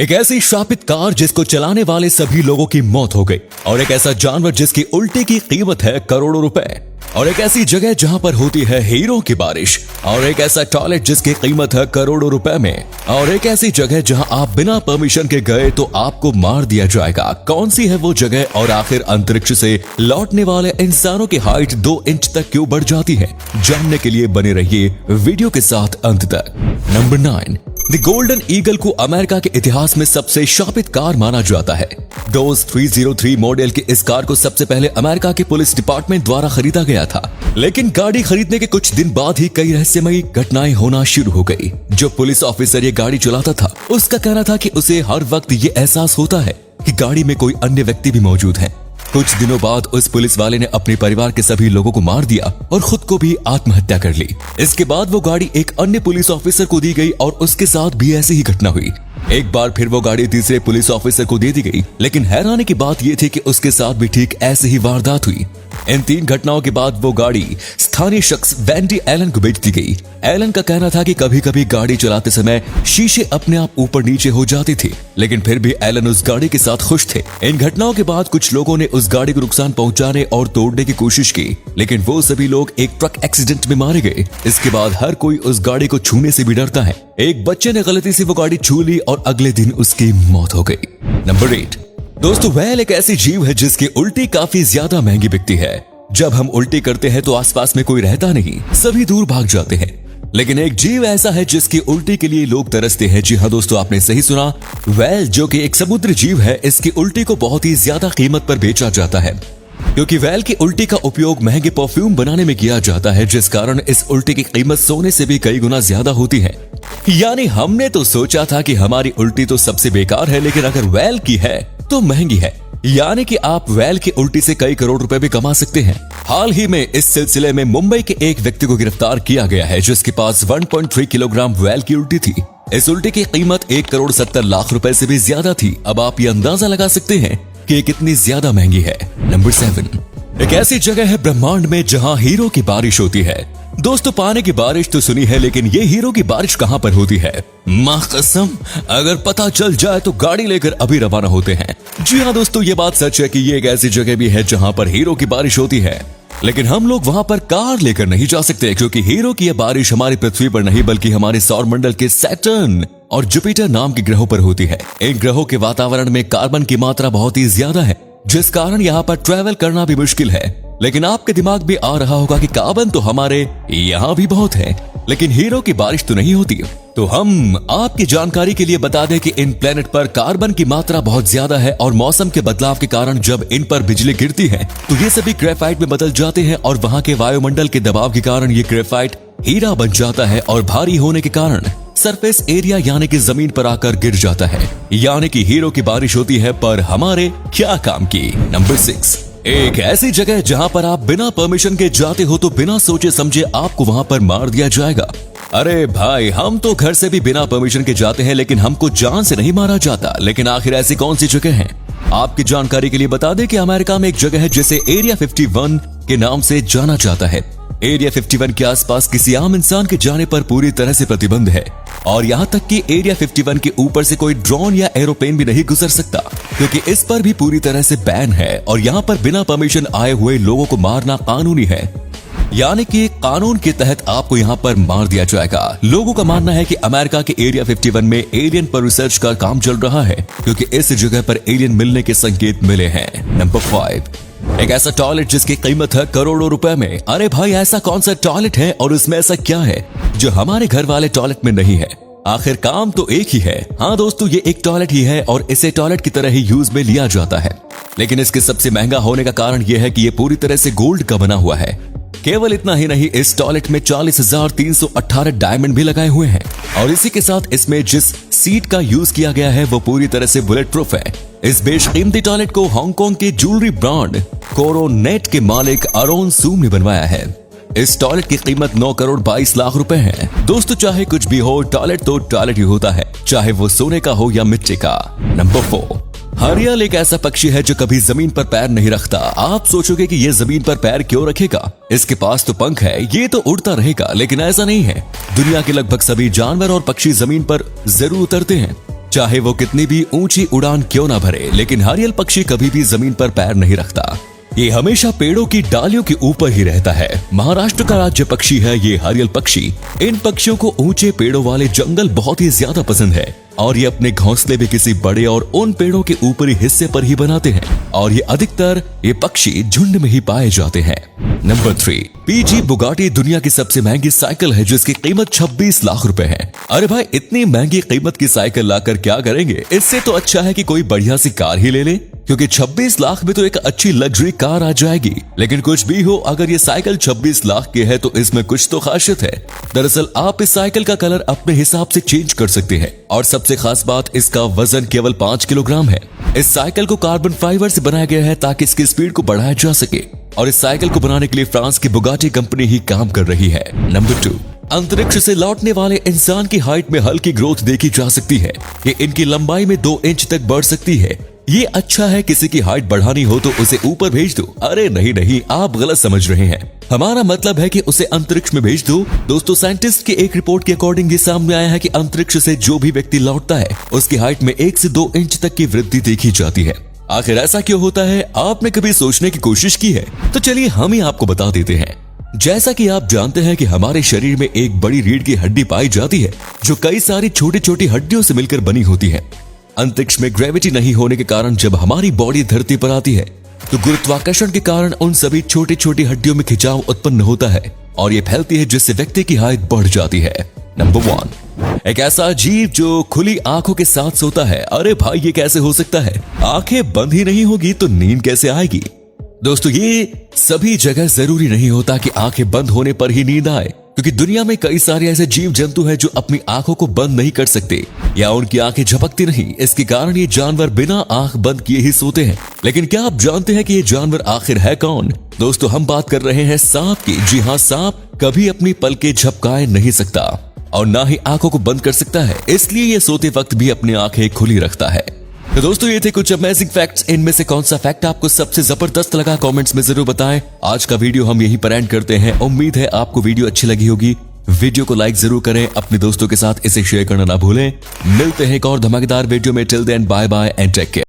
एक ऐसी शापित कार जिसको चलाने वाले सभी लोगों की मौत हो गई, और एक ऐसा जानवर जिसकी उल्टी की कीमत है करोड़ों रुपए, और एक ऐसी जगह जहां पर होती है हीरो की बारिश, और एक ऐसा टॉयलेट जिसकी कीमत है करोड़ों रुपए में, और एक ऐसी जगह जहां आप बिना परमिशन के गए तो आपको मार दिया जाएगा। कौन सी है वो जगह, और आखिर अंतरिक्ष से लौटने वाले इंसानों की हाइट 2 इंच तक क्यों बढ़ जाती है? जानने के लिए बने रहिए वीडियो के साथ अंत तक। नंबर 9, द गोल्डन ईगल को अमेरिका के इतिहास में सबसे शापित कार माना जाता है। डोज 303 मॉडल की इस कार को सबसे पहले अमेरिका के पुलिस डिपार्टमेंट द्वारा खरीदा गया था, लेकिन गाड़ी खरीदने के कुछ दिन बाद ही कई रहस्यमयी घटनाएं होना शुरू हो गई। जो पुलिस ऑफिसर ये गाड़ी चलाता था, उसका कहना था कि उसे हर वक्त ये एहसास होता है कि गाड़ी में कोई अन्य व्यक्ति भी मौजूद है। कुछ दिनों बाद उस पुलिस वाले ने अपने परिवार के सभी लोगों को मार दिया और खुद को भी आत्महत्या कर ली। इसके बाद वो गाड़ी एक अन्य पुलिस ऑफिसर को दी गई और उसके साथ भी ऐसी ही घटना हुई। एक बार फिर वो गाड़ी तीसरे पुलिस ऑफिसर को दे दी गई, लेकिन हैरानी की बात यह थी कि उसके साथ भी ठीक ऐसी ही वारदात हुई। इन 3 घटनाओं के बाद वो गाड़ी स्थानीय शख्स वेंडी एलन को बेच दी गई। एलन का कहना था कि कभी कभी गाड़ी चलाते समय शीशे अपने आप ऊपर नीचे हो जाते थे, लेकिन फिर भी एलन उस गाड़ी के साथ खुश थे। इन घटनाओं के बाद कुछ लोगों ने उस गाड़ी को नुकसान पहुंचाने और तोड़ने की कोशिश की, लेकिन वो सभी लोग एक ट्रक एक्सीडेंट में मारे गए। इसके बाद हर कोई उस गाड़ी को छूने से भी डरता है। एक बच्चे ने गलती से वो गाड़ी छू ली और अगले दिन उसकी मौत हो गई। नंबर 8, दोस्तों, व्हेल एक ऐसी जीव है जिसकी उल्टी काफी ज्यादा महंगी बिकती है। जब हम उल्टी करते हैं तो आसपास में कोई रहता नहीं, सभी दूर भाग जाते हैं। लेकिन एक जीव ऐसा है जिसकी उल्टी के लिए लोग तरसते हैं। जी हाँ दोस्तों, आपने सही सुना, व्हेल जो कि एक समुद्री जीव है, इसकी उल्टी को बहुत ही ज्यादा कीमत पर बेचा जाता है, क्योंकि व्हेल की उल्टी का उपयोग महंगे परफ्यूम बनाने में किया जाता है, जिस कारण इस उल्टी की कीमत सोने से भी कई गुना ज्यादा होती है। यानी हमने तो सोचा था कि हमारी उल्टी तो सबसे बेकार है, लेकिन अगर व्हेल की है तो महंगी है। यानी कि आप व्हेल की उल्टी से कई करोड़ रुपए भी कमा सकते हैं। हाल ही में इस सिलसिले में मुंबई के एक व्यक्ति को गिरफ्तार किया गया है, जिसके पास 1.3 किलोग्राम व्हेल की उल्टी थी। इस उल्टी की कीमत 1,70,00,000 रुपए से भी ज्यादा थी। अब आप ये अंदाजा लगा सकते हैं कि ये कितनी ज्यादा महंगी है। नंबर 7, एक ऐसी जगह है ब्रह्मांड में जहां हीरो की बारिश होती है। दोस्तों, पानी की बारिश तो सुनी है, लेकिन ये हीरो की बारिश कहां पर होती है? मां कसम, अगर पता चल जाए तो गाड़ी लेकर अभी रवाना होते हैं। जी हाँ दोस्तों, ये बात सच है कि ये एक ऐसी जगह भी है जहां पर हीरो की बारिश होती है, लेकिन हम लोग वहां पर कार लेकर नहीं जा सकते, क्योंकि हीरो की यह बारिश हमारी पृथ्वी पर नहीं बल्कि हमारे सौर मंडल के सैटर्न और जुपिटर नाम के ग्रहों पर होती है। इन ग्रहों के वातावरण में कार्बन की मात्रा बहुत ही ज्यादा है, जिस कारण यहाँ पर ट्रेवल करना भी मुश्किल है। लेकिन आपके दिमाग में आ रहा होगा कि कार्बन तो हमारे यहाँ भी बहुत है, लेकिन हीरो की बारिश तो नहीं होती। तो हम आपकी जानकारी के लिए बता दें कि इन प्लेनेट पर कार्बन की मात्रा बहुत ज्यादा है, और मौसम के बदलाव के कारण जब इन पर बिजली गिरती है तो ये सभी ग्रेफाइट में बदल जाते हैं, और वहाँ के वायुमंडल के दबाव के कारण ये ग्रेफाइट हीरा बन जाता है, और भारी होने के कारण सरफेस एरिया यानी कि जमीन पर आकर गिर जाता है। यानी कि हीरो की बारिश होती है, पर हमारे क्या काम की। नंबर 6, एक ऐसी जगह जहां पर आप बिना परमिशन के जाते हो तो बिना सोचे समझे आपको वहां पर मार दिया जाएगा। अरे भाई, हम तो घर से भी बिना परमिशन के जाते हैं, लेकिन हमको जान से नहीं मारा जाता। लेकिन आखिर ऐसी कौन सी जगह है? आपकी जानकारी के लिए बता दें कि अमेरिका में एक जगह है जिसे एरिया 51 के नाम से जाना जाता है। एरिया 51 के आसपास किसी आम इंसान के जाने पर पूरी तरह से प्रतिबंध है, और यहाँ तक कि एरिया 51 के ऊपर से कोई ड्रोन या एरोप्लेन भी नहीं गुजर सकता, क्योंकि इस पर भी पूरी तरह से बैन है। और यहाँ पर बिना परमिशन आए हुए लोगों को मारना कानूनी है, यानी कि कानून के तहत आपको यहाँ पर मार दिया जाएगा। लोगों का मानना है कि अमेरिका के एरिया 51 में एलियन पर रिसर्च का काम चल रहा है, क्योंकि इस जगह पर एलियन मिलने के संकेत मिले हैं। नंबर 5, एक ऐसा टॉयलेट जिसकी कीमत है करोड़ों रुपए में। अरे भाई, ऐसा कौन सा टॉयलेट है और उसमें ऐसा क्या है जो हमारे घर वाले टॉयलेट में नहीं है? आखिर काम तो एक ही है। हाँ दोस्तों, ये एक टॉयलेट ही है और इसे टॉयलेट की तरह ही यूज में लिया जाता है, लेकिन इसके सबसे महंगा होने का कारण यह है कि ये पूरी तरह से गोल्ड का बना हुआ है। केवल इतना ही नहीं, इस टॉयलेट में 40,318 डायमंड भी लगाए हुए हैं, और इसी के साथ इसमें जिस सीट का यूज किया गया है वो पूरी तरह से बुलेट प्रूफ है। इस बेशकीमती टॉयलेट को हांगकांग के ज्वेलरी ब्रांड कोरोनेट के मालिक अरोन सूम ने बनवाया है। इस टॉयलेट की कीमत 9,22,00,000 रुपए है। दोस्तों, चाहे कुछ भी हो, टॉयलेट तो टॉयलेट ही होता है, चाहे वो सोने का हो या मिट्टी का। नंबर 4, हरियल एक ऐसा पक्षी है जो कभी जमीन पर पैर नहीं रखता। आप सोचोगे कि ये जमीन पर पैर क्यों रखेगा, इसके पास तो पंख है, ये तो उड़ता रहेगा, लेकिन ऐसा नहीं है। दुनिया के लगभग सभी जानवर और पक्षी जमीन पर जरूर उतरते हैं। चाहे वो कितनी भी ऊंची उड़ान क्यों ना भरे, लेकिन हारियल पक्षी कभी भी जमीन पर पैर नहीं रखता। ये हमेशा पेड़ों की डालियों के ऊपर ही रहता है। महाराष्ट्र का राज्य पक्षी है ये हारियल पक्षी। इन पक्षियों को ऊंचे पेड़ों वाले जंगल बहुत ही ज्यादा पसंद है और ये अपने घोंसले भी किसी बड़े और उन पेड़ों के ऊपरी हिस्से पर ही बनाते हैं और ये अधिकतर ये पक्षी झुंड में ही पाए जाते हैं। नंबर 3, PG बुगाटी दुनिया की सबसे महंगी साइकिल है जिसकी कीमत 26 लाख रुपए है। अरे भाई, इतनी महंगी कीमत की साइकिल लाकर क्या करेंगे? इससे तो अच्छा है कि कोई बढ़िया सी कार ही ले ले, क्योंकि 26 लाख में तो एक अच्छी लग्जरी कार आ जाएगी। लेकिन कुछ भी हो, अगर ये साइकिल 26 लाख की है तो इसमें कुछ तो खासियत है। दरअसल आप इस साइकिल का कलर अपने हिसाब से चेंज कर सकते हैं और सबसे खास बात, इसका वजन केवल 5 किलोग्राम है। इस साइकिल को कार्बन फाइबर से बनाया गया है ताकि इसकी स्पीड को बढ़ाया जा सके और इस साइकिल को बनाने के लिए फ्रांस की बुगाटी कंपनी ही काम कर रही है। नंबर 2, अंतरिक्ष से लौटने वाले इंसान की हाइट में हल्की ग्रोथ देखी जा सकती है। ये इनकी लंबाई में 2 इंच तक बढ़ सकती है। ये अच्छा है, किसी की हाइट बढ़ानी हो तो उसे ऊपर भेज दो। अरे नहीं, आप गलत समझ रहे हैं। हमारा मतलब है कि उसे अंतरिक्ष में भेज दो। दोस्तों, साइंटिस्ट की एक रिपोर्ट के अकॉर्डिंग ये सामने आया है कि अंतरिक्ष से जो भी व्यक्ति लौटता है उसकी हाइट में 1 से 2 इंच तक की वृद्धि देखी जाती है। आखिर ऐसा क्यों होता है? आपने कभी सोचने की कोशिश की है? तो चलिए हम ही आपको बता देते हैं। जैसा कि आप जानते हैं कि हमारे शरीर में एक बड़ी रीढ़ की हड्डी पाई जाती है जो कई सारी छोटी छोटी हड्डियों से मिलकर बनी होती है। अंतरिक्ष में ग्रेविटी नहीं होने के कारण जब हमारी बॉडी धरती पर आती है तो गुरुत्वाकर्षण के कारण उन सभी छोटी छोटी हड्डियों में खिंचाव उत्पन्न होता है और ये फैलती है, जिससे व्यक्ति की हाइट बढ़ जाती है। नंबर 1, एक ऐसा जीव जो खुली आंखों के साथ सोता है। अरे भाई, ये कैसे हो सकता है? आंखें बंद ही नहीं होगी तो नींद कैसे आएगी? दोस्तों, ये सभी जगह जरूरी नहीं होता कि आंखें बंद होने पर ही नींद आए, क्योंकि दुनिया में कई सारे ऐसे जीव जंतु हैं जो अपनी आंखों को बंद नहीं कर सकते या उनकी आंखें झपकती नहीं। इसके कारण ये जानवर बिना आंख बंद किए ही सोते हैं। लेकिन क्या आप जानते हैं कि ये जानवर आखिर है कौन? दोस्तों, हम बात कर रहे हैं सांप की। जी हाँ, सांप कभी अपनी पलकें झपकाए नहीं सकता और ना ही आंखों को बंद कर सकता है, इसलिए ये सोते वक्त भी अपनी आंखें खुली रखता है। तो दोस्तों, ये थे कुछ अमेजिंग फैक्ट्स। इनमें से कौन सा फैक्ट आपको सबसे जबरदस्त लगा, कमेंट्स में जरूर बताएं। आज का वीडियो हम यहीं पर एंड करते हैं। उम्मीद है आपको वीडियो अच्छी लगी होगी। वीडियो को लाइक जरूर करें, अपने दोस्तों के साथ इसे शेयर करना ना भूलें। मिलते हैं एक और धमाकेदार वीडियो में। Till then, bye bye and take care.